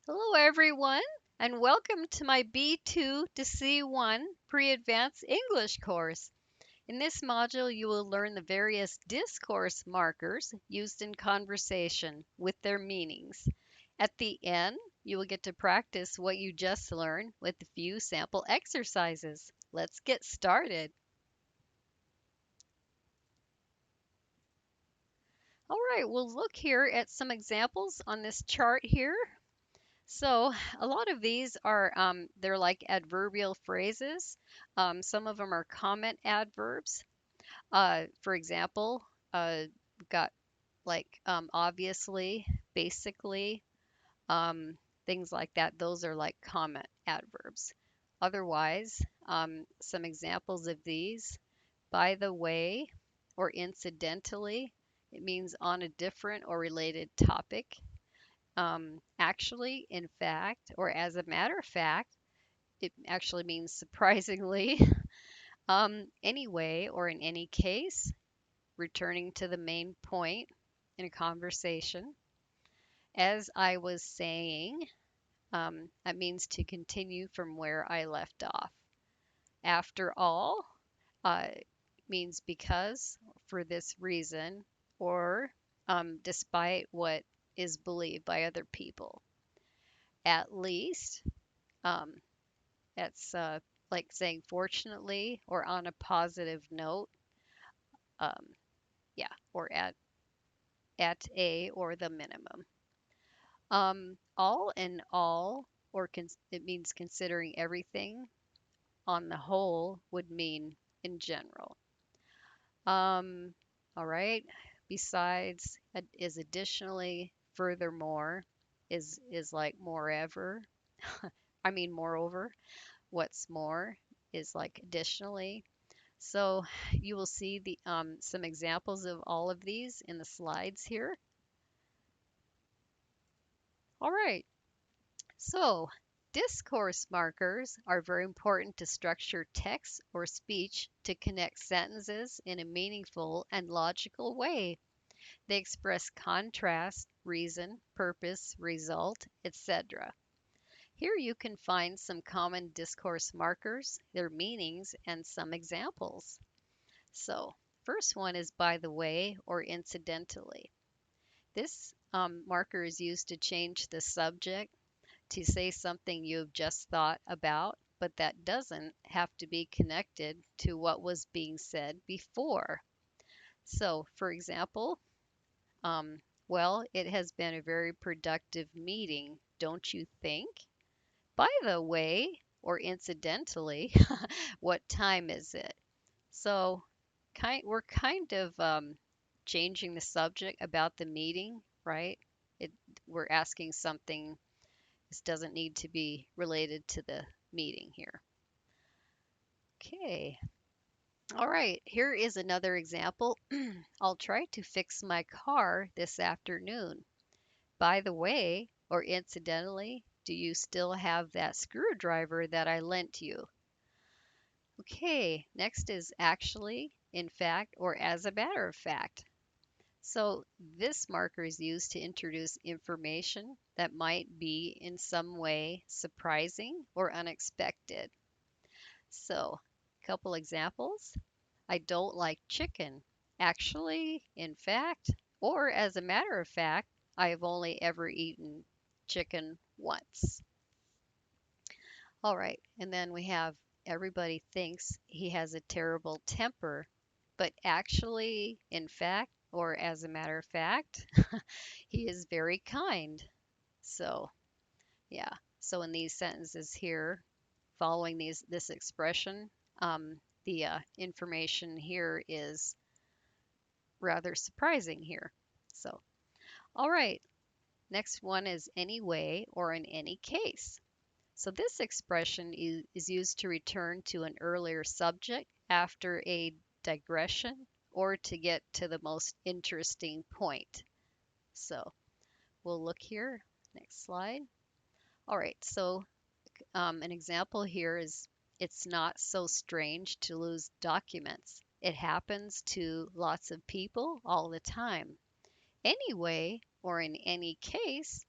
Hello, everyone, and welcome to my B2 to C1 pre-advanced English course. In this module, you will learn the various discourse markers used in conversation with their meanings. At the end, you will get to practice what you just learned with a few sample exercises. Let's get started. All right, we'll look here at some examples on this chart here. So a lot of these are they're like adverbial phrases. Some of them are comment adverbs. For example, we've got like obviously, basically, um, things like that. Those are like comment adverbs. Otherwise, some examples of these: by the way, or incidentally. It means on a different or related topic. Actually, in fact, or as a matter of fact, it actually means surprisingly. Anyway, or in any case, returning to the main point in a conversation. As I was saying, that means to continue from where I left off. After all, uh, means because, for this reason, or despite what is believed by other people. At least, um, That's like saying fortunately or on a positive note. Um, yeah, or at a or the minimum. All in all, or it means considering everything. On the whole would mean in general. Um, all right. Besides is additionally, furthermore, is like moreover. I mean moreover. What's more is like additionally. So you will see some examples of all of these in the slides here. All right, so discourse markers are very important to structure text or speech to connect sentences in a meaningful and logical way. They express contrast, reason, purpose, result, etc. Here you can find some common discourse markers, their meanings, and some examples. So, first one is by the way or incidentally. This marker is used to change the subject to say something you've just thought about, but that doesn't have to be connected to what was being said before. So, for example, um, well, it has been a very productive meeting, don't you think? By the way, or incidentally, what time is it? So we're kind of changing the subject about the meeting, right? It, we're asking something. This doesn't need to be related to the meeting here. Okay. All right. Here is another example. I'll try to fix my car this afternoon. By the way, or incidentally, do you still have that screwdriver that I lent you? Okay, next is actually, in fact, or as a matter of fact. So this marker is used to introduce information that might be in some way surprising or unexpected. So a couple examples. I don't like chicken. Actually, in fact, or as a matter of fact, I have only ever eaten chicken once. All right, and then we have everybody thinks he has a terrible temper, but actually, in fact, or as a matter of fact, he is very kind. So, yeah. So in these sentences here, following this expression, the information here is rather surprising here. So, all right. Next one is anyway or in any case. So this expression is used to return to an earlier subject after a digression or to get to the most interesting point. So we'll look here. Next slide. All right, so an example here is it's not so strange to lose documents. It happens to lots of people all the time. Anyway, or in any case,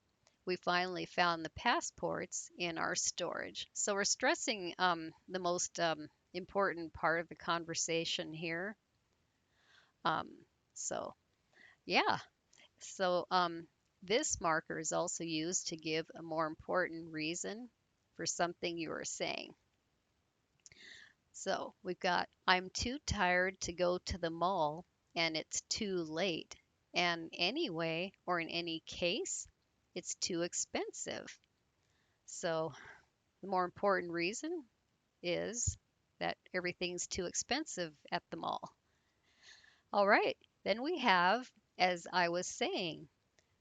we finally found the passports in our storage. So we're stressing the most important part of the conversation here. Um, so, yeah. So this marker is also used to give a more important reason for something you are saying. So we've got, I'm too tired to go to the mall and it's too late. And anyway, or in any case, it's too expensive. So the more important reason is that everything's too expensive at the mall. All right, then we have, as I was saying.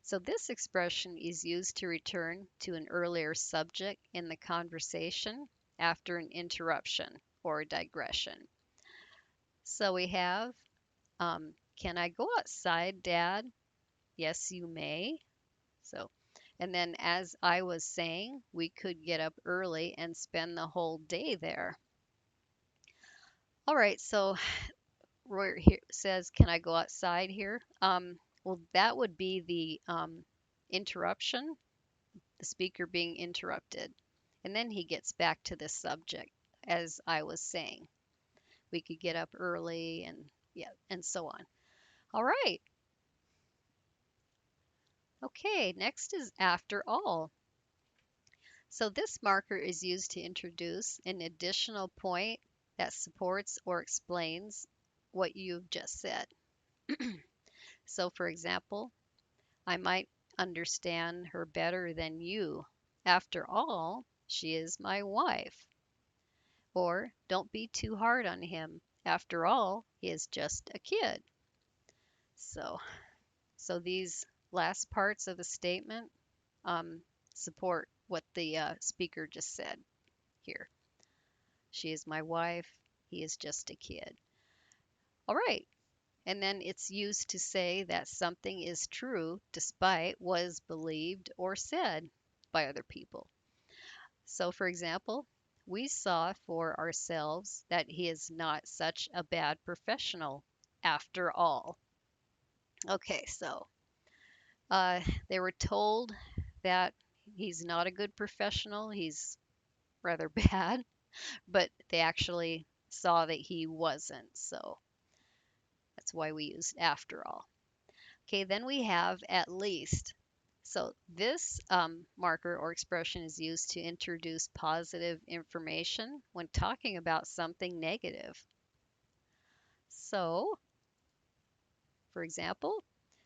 So this expression is used to return to an earlier subject in the conversation after an interruption or digression. So we have, can I go outside, Dad? Yes, you may. So, and then as I was saying, we could get up early and spend the whole day there. All right, so Roy here says, can I go outside here? Well, that would be the interruption, the speaker being interrupted. And then he gets back to the subject, as I was saying. We could get up early and yeah, and so on. All right. Okay, next is after all. So this marker is used to introduce an additional point that supports or explains what you've just said. So for example, I might understand her better than you. After all, she is my wife. Or don't be too hard on him. After all, he is just a kid. So, so these last parts of the statement um, support what the speaker just said here. She is my wife. He is just a kid. All right. And then it's used to say that something is true despite what is believed or said by other people. So, for example, we saw for ourselves that he is not such a bad professional after all. Okay, so uh, they were told that he's not a good professional, he's rather bad, but they actually saw that he wasn't. So that's why we used after all. Okay, then we have at least. So this marker or expression is used to introduce positive information when talking about something negative. So, for example,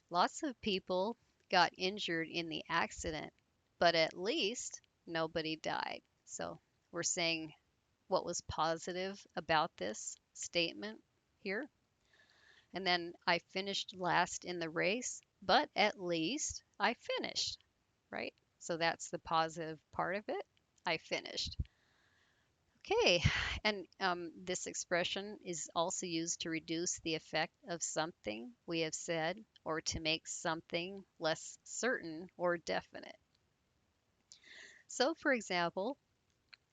lots of people got injured in the accident, but at least nobody died. So we're saying what was positive about this statement here. And then I finished last in the race, but at least I finished, right? So that's the positive part of it. I finished. Okay, and this expression is also used to reduce the effect of something we have said or to make something less certain or definite. So, for example,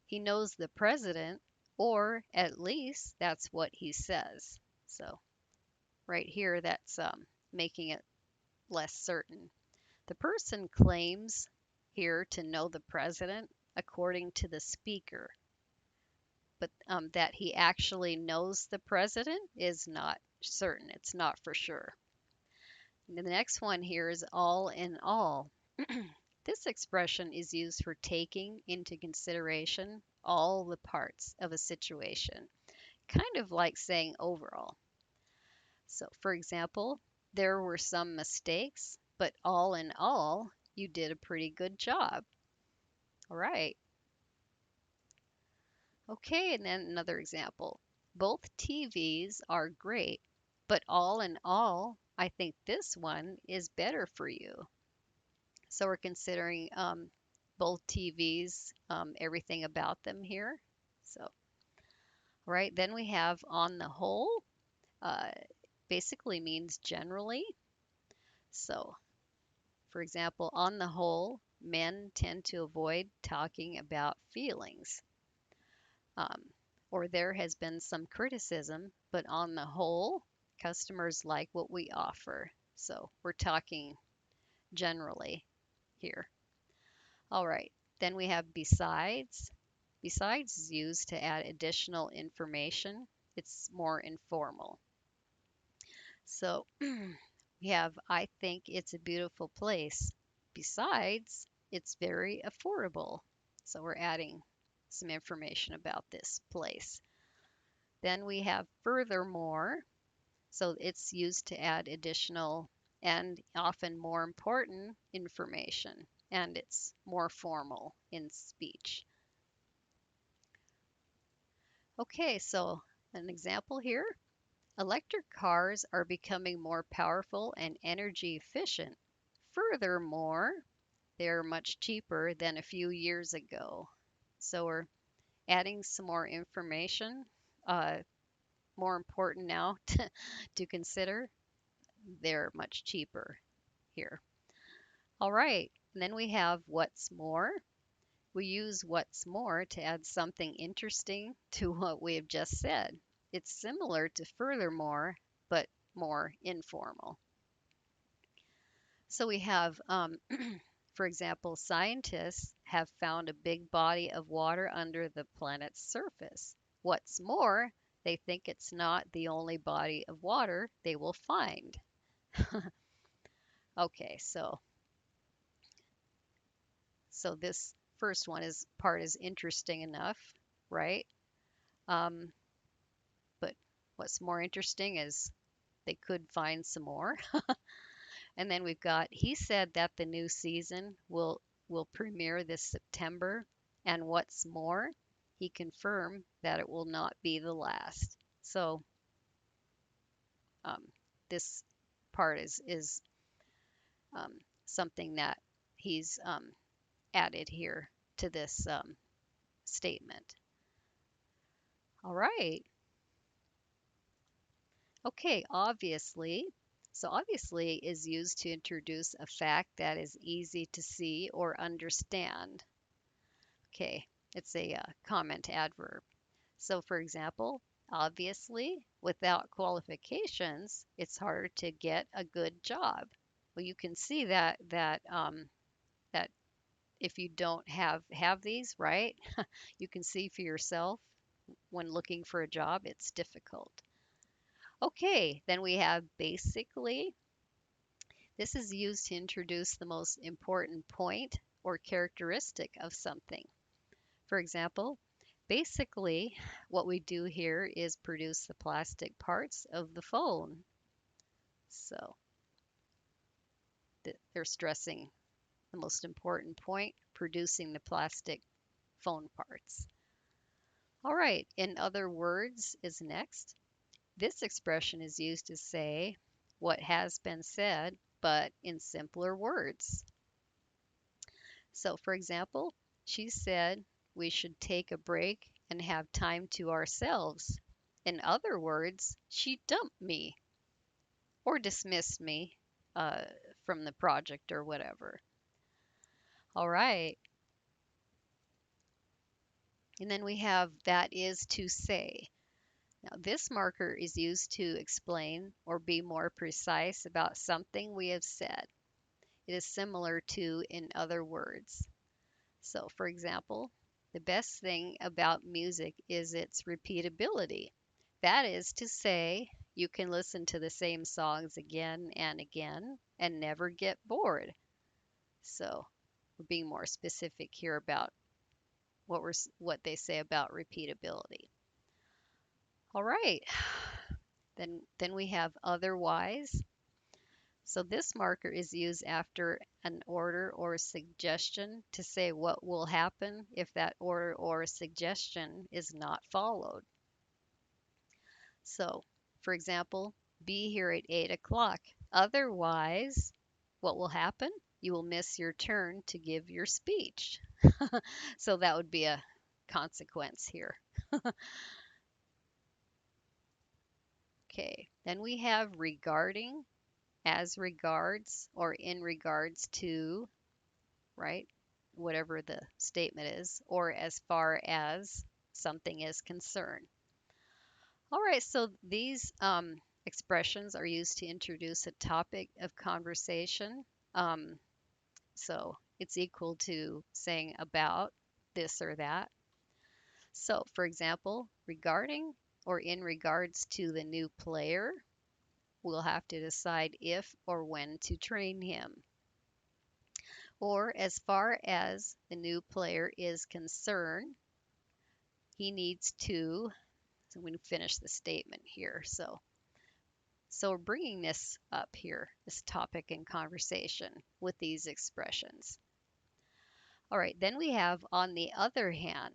he knows the president, or at least that's what he says. So, right here, that's making it less certain. The person claims here to know the president according to the speaker, but that he actually knows the president is not certain. It's not for sure. And the next one here is all in all. This expression is used for taking into consideration all the parts of a situation, kind of like saying overall. So, for example, there were some mistakes, but all in all, you did a pretty good job. All right. Okay, and then another example. Both TVs are great, but all in all, I think this one is better for you. So we're considering both TVs, everything about them here. So, right, then we have on the whole, uh, basically means generally. So, for example, on the whole, men tend to avoid talking about feelings. Um, or there has been some criticism, but on the whole, customers like what we offer. So we're talking generally here. All right. Then we have besides. Besides is used to add additional information. It's more informal. So we have, I think it's a beautiful place. Besides, it's very affordable. So we're adding some information about this place. Then we have furthermore. So it's used to add additional and often more important information. And it's more formal in speech. Okay, so an example here. Electric cars are becoming more powerful and energy efficient. Furthermore, they're much cheaper than a few years ago. So we're adding some more information, uh, more important now to consider. They're much cheaper here. All right, and then we have what's more. We use what's more to add something interesting to what we have just said. It's similar to furthermore, but more informal. So we have, for example, scientists have found a big body of water under the planet's surface. What's more, they think it's not the only body of water they will find. Okay, so this first one is part is interesting enough, right? Um, but what's more interesting is they could find some more. And then we've got, he said that the new season will premiere this September. And what's more, he confirmed that it will not be the last. So um, this part is um, something that he's added here to this statement. All right. Okay, obviously. So obviously is used to introduce a fact that is easy to see or understand. Okay, it's a comment adverb. So for example, obviously, without qualifications, it's harder to get a good job. Well, you can see that if you don't have these, right? You can see for yourself when looking for a job, it's difficult. Okay, then we have basically. This is used to introduce the most important point or characteristic of something. For example, basically, what we do here is produce the plastic parts of the phone. So they're stressing the most important point, producing the plastic phone parts. All right, in other words is next. This expression is used to say what has been said, but in simpler words. So, for example, she said we should take a break and have time to ourselves. In other words, she dumped me or dismissed me uh, from the project or whatever. All right. And then we have that is to say. Now, this marker is used to explain or be more precise about something we have said. It is similar to in other words. So, for example, the best thing about music is its repeatability. That is to say, you can listen to the same songs again and again and never get bored. So, we're being more specific here about what they say about repeatability. All right. Then we have otherwise. So this marker is used after an order or suggestion to say what will happen if that order or suggestion is not followed. So, for example, be here at 8 o'clock. Otherwise, what will happen? You will miss your turn to give your speech. So that would be a consequence here. Okay, then we have regarding, as regards, or in regards to, right? Whatever the statement is, or as far as something is concerned. All right, so these expressions are used to introduce a topic of conversation. Um, so it's equal to saying about this or that. So, for example, regarding or in regards to the new player, we'll have to decide if or when to train him. Or as far as the new player is concerned, he needs to, so I'm going to finish the statement here. So we're bringing this up here, this topic in conversation with these expressions. All right, then we have on the other hand.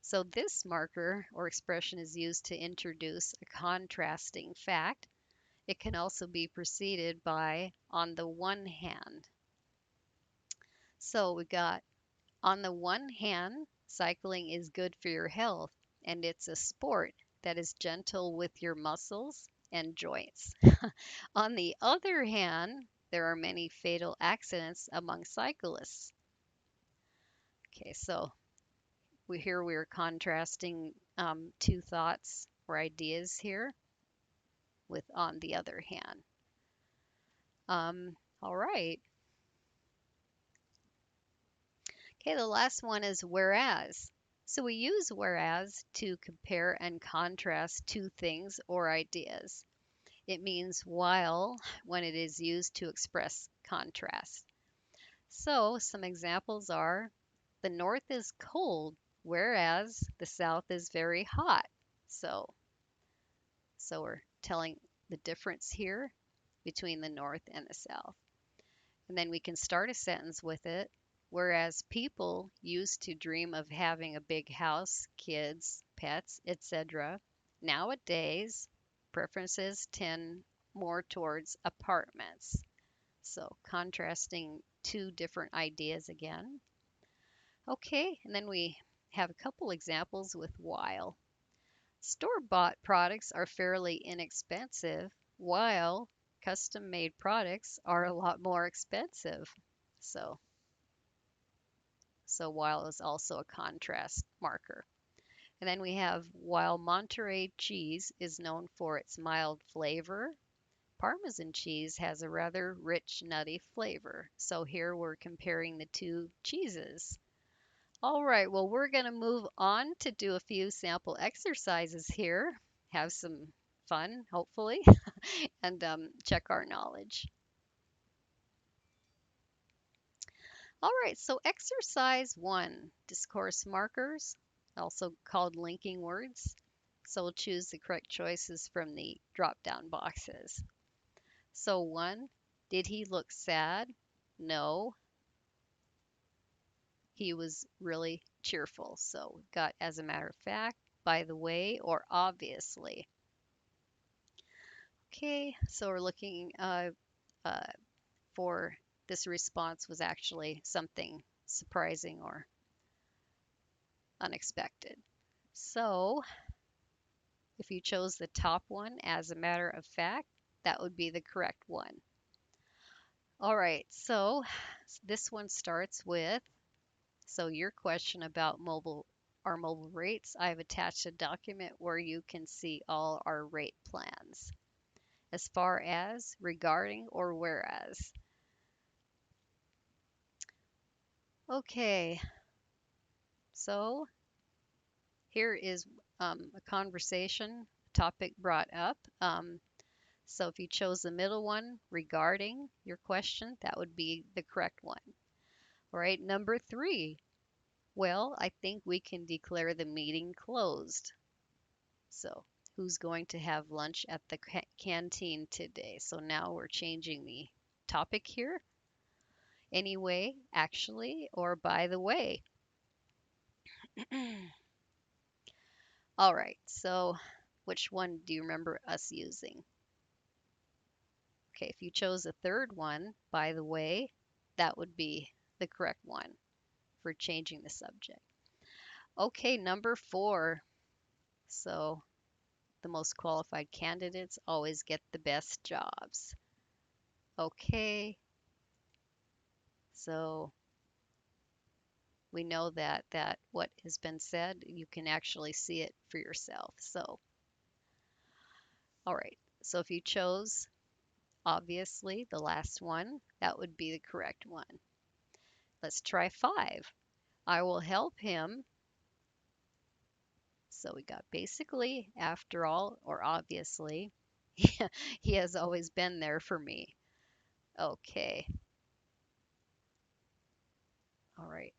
So this marker or expression is used to introduce a contrasting fact. It can also be preceded by on the one hand. So we got on the one hand, cycling is good for your health and it's a sport that is gentle with your muscles and joints. On the other hand, there are many fatal accidents among cyclists. Okay, so we're contrasting two thoughts or ideas here with on the other hand. All right. Okay, the last one is whereas. So we use whereas to compare and contrast two things or ideas. It means while when it is used to express contrast. So some examples are the north is cold, whereas the south is very hot. So we're telling the difference here between the north and the south. And then we can start a sentence with it. Whereas people used to dream of having a big house, kids, pets, etc., nowadays preferences tend more towards apartments. So contrasting two different ideas again. Okay, and then we have a couple examples with while. Store-bought products are fairly inexpensive, while custom-made products are a lot more expensive. So, so while is also a contrast marker. And then we have while Monterey cheese is known for its mild flavor, Parmesan cheese has a rather rich, nutty flavor. So here we're comparing the two cheeses. All right, well, we're going to move on to do a few sample exercises here, have some fun, hopefully, and check our knowledge. All right, so exercise 1, discourse markers, also called linking words. So we'll choose the correct choices from the drop-down boxes. So 1, did he look sad? No, he was really cheerful. So we've got as a matter of fact, by the way, or obviously. Okay, so we're looking uh, for this response was actually something surprising or unexpected. So if you chose the top one, as a matter of fact, that would be the correct one. All right, so this one starts with, so your question about our mobile rates, I've attached a document where you can see all our rate plans. As far as, regarding, or whereas. Okay, so here is a conversation topic brought up. So if you chose the middle one regarding your question, that would be the correct one. All right, number 3. Well, I think we can declare the meeting closed. So who's going to have lunch at the canteen today? So now we're changing the topic here. Anyway, actually, or by the way. All right, so which one do you remember us using? Okay, if you chose the third one, by the way, that would be the correct one for changing the subject. Okay, number 4. So the most qualified candidates always get the best jobs. Okay, so we know that what has been said, you can actually see it for yourself. So, all right, so if you chose obviously the last one, that would be the correct one. Let's try 5. I will help him. So we got basically, after all, or obviously. He has always been there for me. Okay. All right.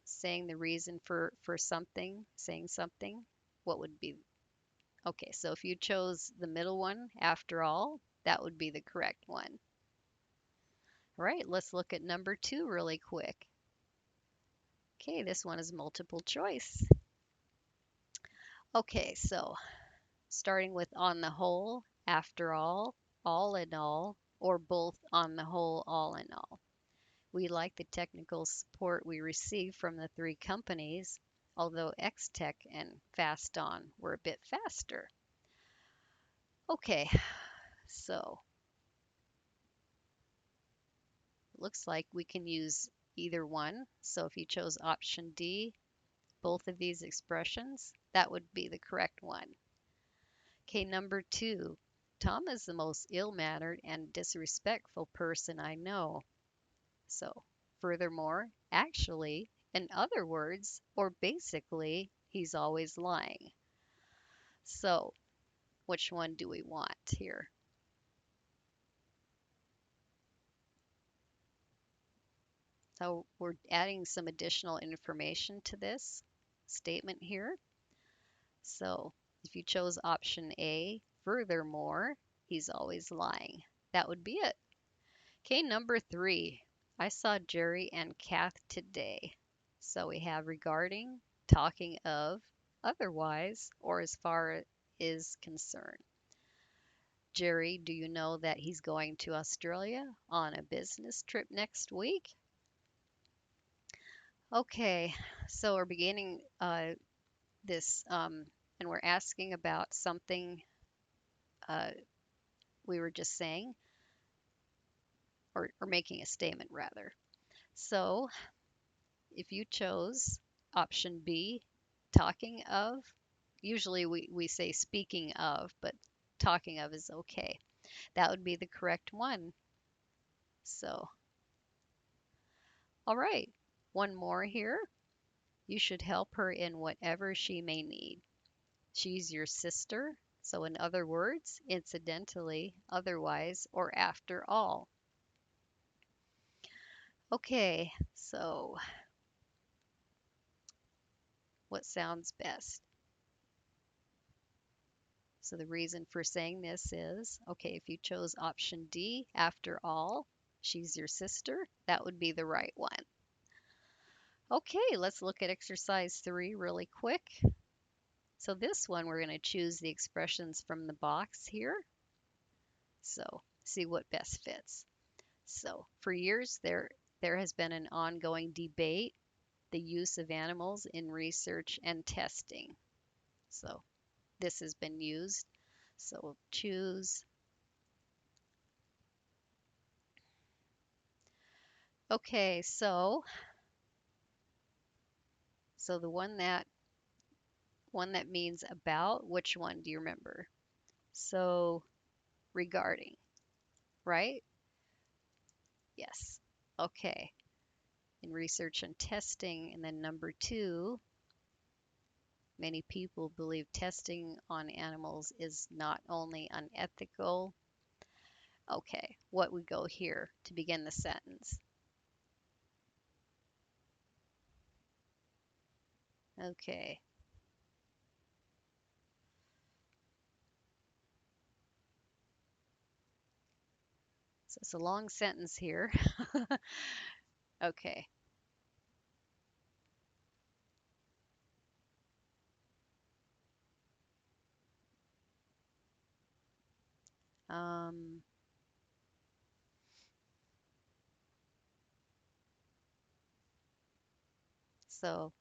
Saying the reason for something, saying something, what would be? Okay, so if you chose the middle one, after all, that would be the correct one. All right, let's look at number 2 really quick. Okay, this one is multiple choice. Okay, so starting with on the whole, after all in all, or both on the whole, all in all. We like the technical support we receive from the 3 companies, although X-Tech and Fast On were a bit faster. Okay, so looks like we can use either one. So if you chose option D, both of these expressions, that would be the correct one. Okay, number 2. Tom is the most ill-mannered and disrespectful person I know. So, furthermore, actually, in other words, or basically, he's always lying. So, which one do we want here? So, we're adding some additional information to this statement here. So, if you chose option A, furthermore, he's always lying. That would be it. Okay, number 3. I saw Jerry and Kath today. So we have regarding, talking of, otherwise, or as far is concerned. Jerry, do you know that he's going to Australia on a business trip next week? Okay, so we're beginning this, and we're asking about something uh, we were just saying, or making a statement rather. So if you chose option B, talking of, usually we say speaking of, but talking of is okay. That would be the correct one. So, all right, one more here. You should help her in whatever she may need. She's your sister. So, in other words, incidentally, otherwise, or after all. Okay, so what sounds best? So the reason for saying this is, okay, if you chose option D, after all, she's your sister, that would be the right one. Okay, let's look at exercise 3 really quick. So this one, we're going to choose the expressions from the box here. So see what best fits. So for years, there has been an ongoing debate, the use of animals in research and testing. So this has been used. So we'll choose. Okay, so the one that means about, which one do you remember? So regarding, right? Yes. Okay. In research and testing, and then number 2, many people believe testing on animals is not only unethical. Okay, what would go here to begin the sentence? Okay, so it's a long sentence here. Okay. Um, so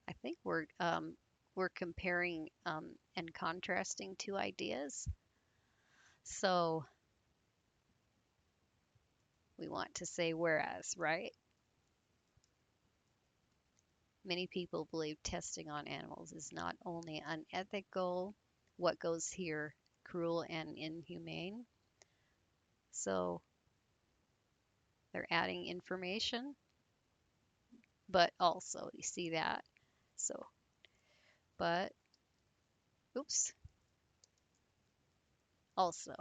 I think we're comparing and contrasting 2 ideas. So we want to say whereas, right? Many people believe testing on animals is not only unethical, what goes here, cruel and inhumane. So they're adding information. but also, you see that? So, but, oops, also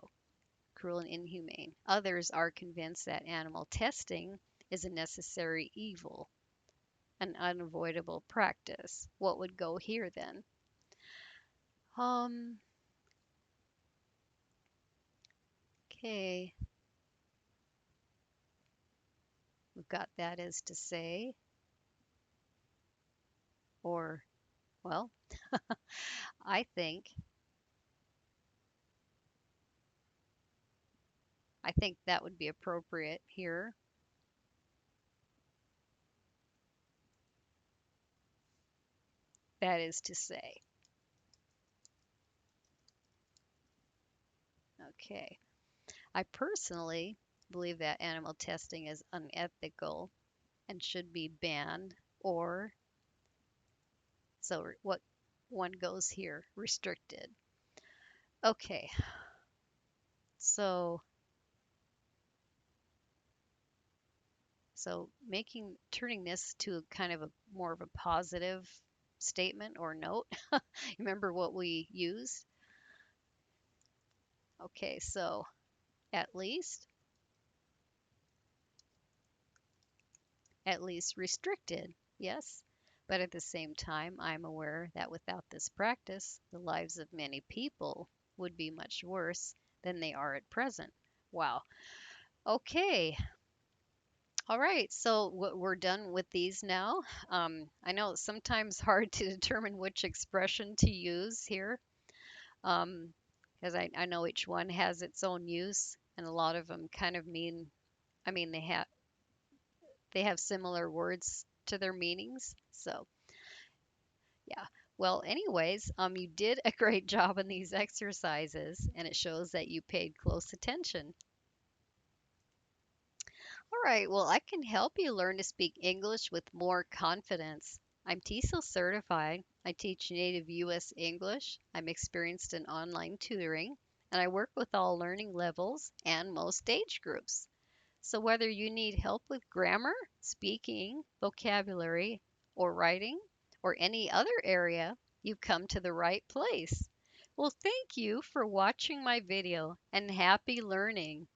cruel and inhumane. Others are convinced that animal testing is a necessary evil, an unavoidable practice. What would go here then? Um, okay, we've got that as to say, or, well, I think I think that would be appropriate here. That is to say. Okay. I personally believe that animal testing is unethical and should be banned, or so what one goes here, restricted. Okay. So making turning this to kind of a more of a positive statement or note. Remember what we used? Okay, so at least at least restricted, yes. But at the same time, I'm aware that without this practice, the lives of many people would be much worse than they are at present. Wow. Okay. All right. So we're done with these now. I know it's sometimes hard to determine which expression to use here, um, because I know each one has its own use, and a lot of them kind of mean, I mean, they have similar words to their meanings. So yeah. Well, anyways, you did a great job in these exercises, and it shows that you paid close attention. All right, well, I can help you learn to speak English with more confidence. I'm TESOL certified. I teach native U.S. English. I'm experienced in online tutoring, and I work with all learning levels and most age groups. So whether you need help with grammar, speaking, vocabulary, or writing, or any other area, you've come to the right place. Well, thank you for watching my video and happy learning.